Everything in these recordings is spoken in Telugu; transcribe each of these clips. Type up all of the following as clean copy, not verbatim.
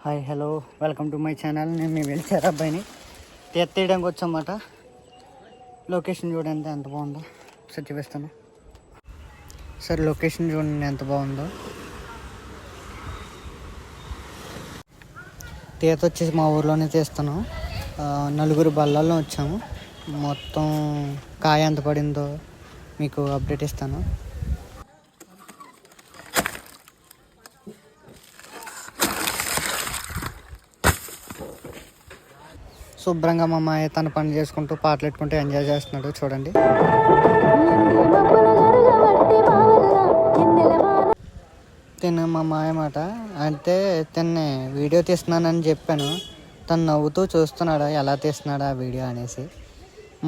Hi hello welcome to my channel. నేను మీ వెళ్తారు అబ్బాయిని తీయడానికి వచ్చామాట. లొకేషన్ చూడండి ఎంత బాగుందో. ఒకసారి చూపిస్తాను సార్. లొకేషన్ చూడండి ఎంత బాగుందో. తీత వచ్చేసి మా ఊర్లోనే తీస్తాను. నలుగురు బళ్ళల్లో వచ్చాము. మొత్తం కాయ ఎంత పడిందో మీకు అప్డేట్ ఇస్తాను. శుభ్రంగా మా మాయ తన పని చేసుకుంటూ పాటలు పెట్టుకుంటూ ఎంజాయ్ చేస్తున్నాడు చూడండి. తిన్న మా మాయ మాట అంటే తిన్నే వీడియో తీస్తున్నానని చెప్పాను. తను నవ్వుతూ చూస్తున్నాడు ఎలా తీస్తున్నాడు ఆ వీడియో అనేసి.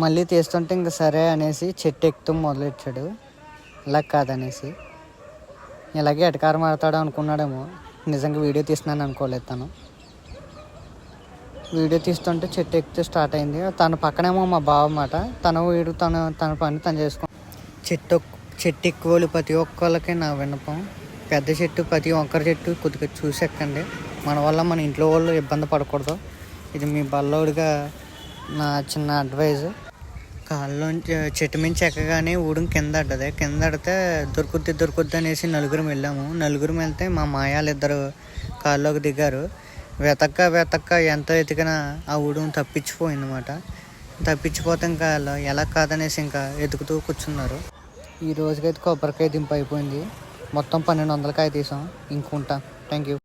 మళ్ళీ తీస్తుంటే ఇంక సరే అనేసి చెట్టు ఎక్కుతూ మొదలెట్టాడు. ఇలా కాదనేసి ఇలాగే ఎటకారం ఆడతాడు అనుకున్నాడేమో. నిజంగా వీడియో తీస్తున్నాను అనుకోలేదు. తను వీడియో తీస్తుంటే చెట్టు ఎక్కితే స్టార్ట్ అయింది. తన పక్కనేమో మా బావ అన్నమాట. తన పని తను చేసుకో. చెట్టు ఎక్కువ ప్రతి ఒక్కళ్ళకి నా విన్నపం, పెద్ద చెట్టు ప్రతి ఒక్కరి చెట్టు కొద్దిగా చూసి ఎక్కండి. మన వల్ల మన ఇంట్లో వాళ్ళు ఇబ్బంది పడకూడదు. ఇది మీ బల్లోడిగా నా చిన్న అడ్వైజ్. కాళ్ళలోంచి చెట్టు మించి ఎక్కగానే ఊడం కింద అడితే దొరుకుద్ది అనేసి నలుగురం వెళ్ళాము. నలుగురం వెళ్తే మా మాయాలు ఇద్దరు కాళ్ళలోకి దిగారు. వెతక్క ఎంత ఎతికినా ఆ ఊడం తప్పించిపోయిందన్నమాట. తప్పించిపోతే ఇంకా ఎలా కాదనేసి ఇంకా ఎదుగుతూ కూర్చున్నారు. ఈ రోజుకైతే కొబ్బరికాయ దింపు అయిపోయింది. మొత్తం 1200 కాయ తీసాం. ఇంకుంటా. Thank you.